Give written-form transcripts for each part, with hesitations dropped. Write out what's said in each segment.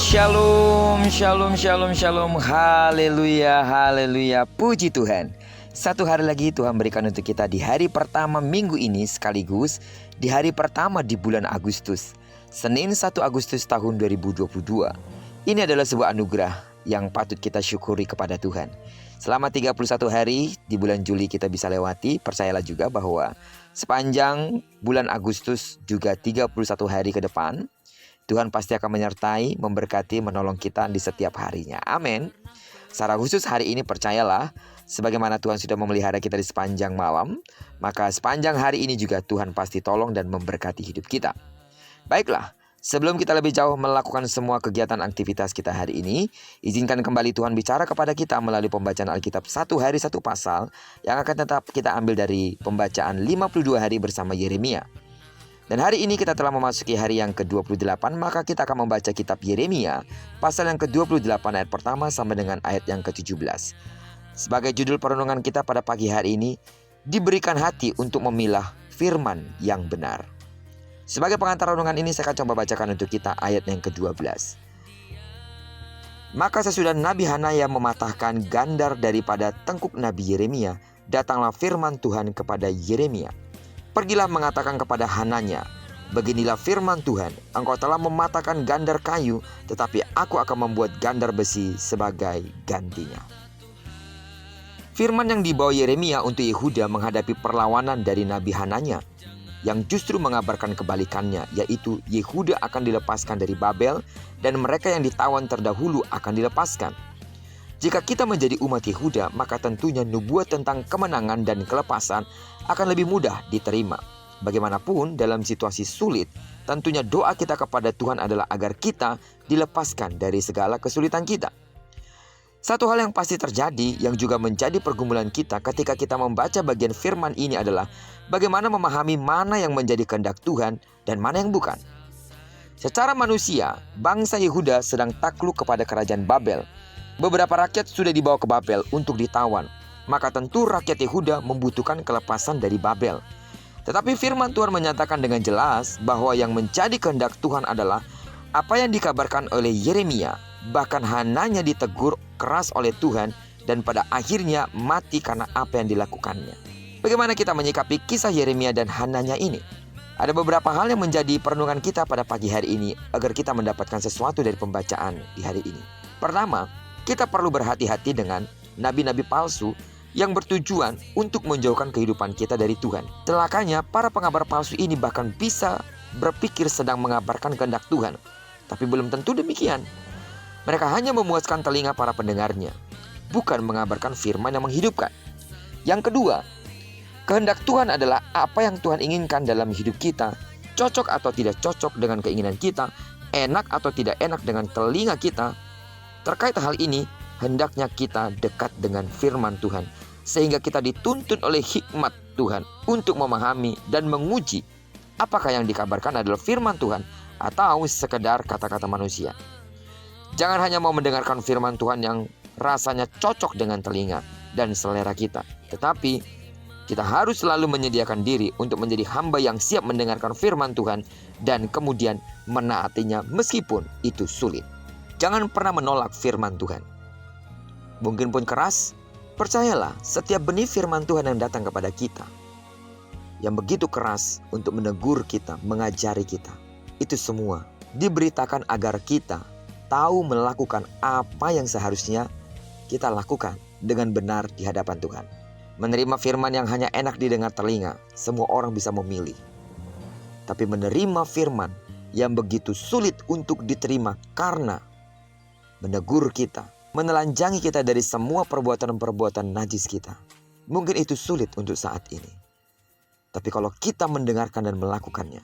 Shalom, shalom, shalom, shalom. Haleluya, haleluya. Puji Tuhan. Satu hari lagi Tuhan berikan untuk kita di hari pertama minggu ini, sekaligus di hari pertama di bulan Agustus, Senin 1 Agustus tahun 2022. Ini adalah sebuah anugerah yang patut kita syukuri kepada Tuhan. Selama 31 hari di bulan Juli kita bisa lewati. Percayalah juga bahwa sepanjang bulan Agustus juga 31 hari ke depan, Tuhan pasti akan menyertai, memberkati, menolong kita di setiap harinya. Amin. Secara khusus hari ini percayalah, sebagaimana Tuhan sudah memelihara kita di sepanjang malam, maka sepanjang hari ini juga Tuhan pasti tolong dan memberkati hidup kita. Baiklah, sebelum kita lebih jauh melakukan semua kegiatan aktivitas kita hari ini, izinkan kembali Tuhan bicara kepada kita melalui pembacaan Alkitab satu hari satu pasal yang akan tetap kita ambil dari pembacaan 52 hari bersama Yeremia. Dan hari ini kita telah memasuki hari yang ke-28, maka kita akan membaca kitab Yeremia pasal yang ke-28 ayat pertama sampai dengan ayat yang ke-17. Sebagai judul perenungan kita pada pagi hari ini, diberikan hati untuk memilah firman yang benar. Sebagai pengantar renungan ini saya akan coba bacakan untuk kita ayat yang ke-12. Maka sesudah Nabi Hanaya mematahkan gandar daripada tengkuk Nabi Yeremia, datanglah firman Tuhan kepada Yeremia. Pergilah mengatakan kepada Hananya, beginilah firman Tuhan, engkau telah mematahkan gandar kayu, tetapi aku akan membuat gandar besi sebagai gantinya. Firman yang dibawa Yeremia untuk Yehuda menghadapi perlawanan dari Nabi Hananya, yang justru mengabarkan kebalikannya, yaitu Yehuda akan dilepaskan dari Babel dan mereka yang ditawan terdahulu akan dilepaskan. Jika kita menjadi umat Yehuda, maka tentunya nubuat tentang kemenangan dan kelepasan akan lebih mudah diterima. Bagaimanapun dalam situasi sulit, tentunya doa kita kepada Tuhan adalah agar kita dilepaskan dari segala kesulitan kita. Satu hal yang pasti terjadi yang juga menjadi pergumulan kita ketika kita membaca bagian firman ini adalah bagaimana memahami mana yang menjadi kehendak Tuhan dan mana yang bukan. Secara manusia, bangsa Yehuda sedang takluk kepada kerajaan Babel. Beberapa rakyat sudah dibawa ke Babel untuk ditawan. Maka tentu rakyat Yehuda membutuhkan kelepasan dari Babel. Tetapi firman Tuhan menyatakan dengan jelas bahwa yang menjadi kehendak Tuhan adalah apa yang dikabarkan oleh Yeremia. Bahkan Hananya ditegur keras oleh Tuhan dan pada akhirnya mati karena apa yang dilakukannya. Bagaimana kita menyikapi kisah Yeremia dan Hananya ini? Ada beberapa hal yang menjadi perenungan kita pada pagi hari ini agar kita mendapatkan sesuatu dari pembacaan di hari ini. Pertama, kita perlu berhati-hati dengan nabi-nabi palsu yang bertujuan untuk menjauhkan kehidupan kita dari Tuhan. Celakanya, para pengabar palsu ini bahkan bisa berpikir sedang mengabarkan kehendak Tuhan. Tapi belum tentu demikian. Mereka hanya memuaskan telinga para pendengarnya, bukan mengabarkan firman yang menghidupkan. Yang kedua, kehendak Tuhan adalah apa yang Tuhan inginkan dalam hidup kita, cocok atau tidak cocok dengan keinginan kita, enak atau tidak enak dengan telinga kita. Terkait hal ini, hendaknya kita dekat dengan firman Tuhan, sehingga kita dituntun oleh hikmat Tuhan untuk memahami dan menguji apakah yang dikabarkan adalah firman Tuhan atau sekedar kata-kata manusia. Jangan hanya mau mendengarkan firman Tuhan yang rasanya cocok dengan telinga dan selera kita, tetapi kita harus selalu menyediakan diri untuk menjadi hamba yang siap mendengarkan firman Tuhan dan kemudian menaatinya meskipun itu sulit. Jangan pernah menolak firman Tuhan. Mungkin pun keras, percayalah setiap benih firman Tuhan yang datang kepada kita, yang begitu keras untuk menegur kita, mengajari kita, itu semua diberitakan agar kita tahu melakukan apa yang seharusnya kita lakukan dengan benar di hadapan Tuhan. Menerima firman yang hanya enak didengar telinga, semua orang bisa memilih. Tapi menerima firman yang begitu sulit untuk diterima karena menegur kita, menelanjangi kita dari semua perbuatan-perbuatan najis kita. Mungkin itu sulit untuk saat ini. Tapi kalau kita mendengarkan dan melakukannya,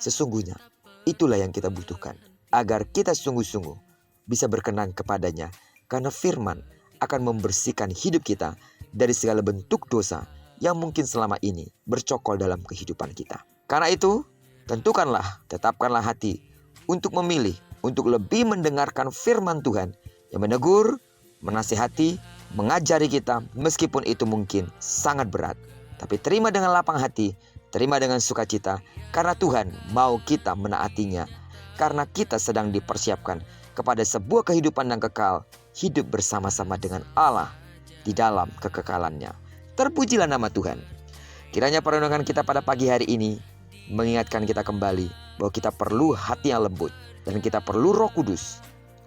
sesungguhnya itulah yang kita butuhkan. Agar kita sungguh-sungguh bisa berkenan kepadanya. Karena firman akan membersihkan hidup kita dari segala bentuk dosa yang mungkin selama ini bercokol dalam kehidupan kita. Karena itu, tentukanlah, tetapkanlah hati untuk memilih, untuk lebih mendengarkan firman Tuhan yang menegur, menasihati, mengajari kita meskipun itu mungkin sangat berat. Tapi terima dengan lapang hati, terima dengan sukacita karena Tuhan mau kita menaatinya karena kita sedang dipersiapkan kepada sebuah kehidupan yang kekal, hidup bersama-sama dengan Allah di dalam kekekalannya. Terpujilah nama Tuhan. Kiranya perenungan kita pada pagi hari ini mengingatkan kita kembali bahwa kita perlu hati yang lembut dan kita perlu Roh Kudus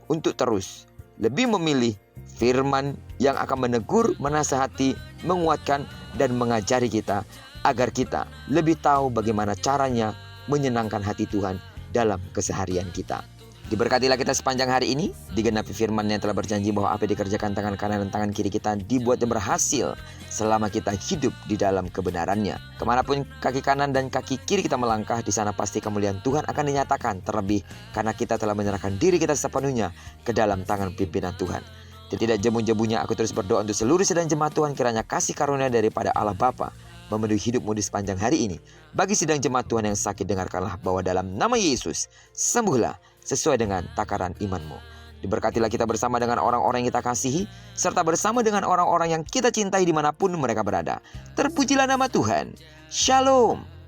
untuk terus lebih memilih firman yang akan menegur, menasihati, menguatkan, dan mengajari kita agar kita lebih tahu bagaimana caranya menyenangkan hati Tuhan dalam keseharian kita. Diberkatilah kita sepanjang hari ini, digenapi firman yang telah berjanji bahwa apa yang dikerjakan tangan kanan dan tangan kiri kita dibuat dan berhasil selama kita hidup di dalam kebenarannya. Kemanapun kaki kanan dan kaki kiri kita melangkah, di sana pasti kemuliaan Tuhan akan dinyatakan, terlebih karena kita telah menyerahkan diri kita sepenuhnya ke dalam tangan pimpinan Tuhan. Dan tidak jemu-jemunya aku terus berdoa untuk seluruh sidang jemaat Tuhan, kiranya kasih karunia daripada Allah Bapa memenuhi hidupmu di sepanjang hari ini. Bagi sidang jemaat Tuhan yang sakit, dengarkanlah bahwa dalam nama Yesus sembuhlah sesuai dengan takaran imanmu. Diberkatilah kita bersama dengan orang-orang yang kita kasihi, serta bersama dengan orang-orang yang kita cintai dimanapun mereka berada. Terpujilah nama Tuhan. Shalom.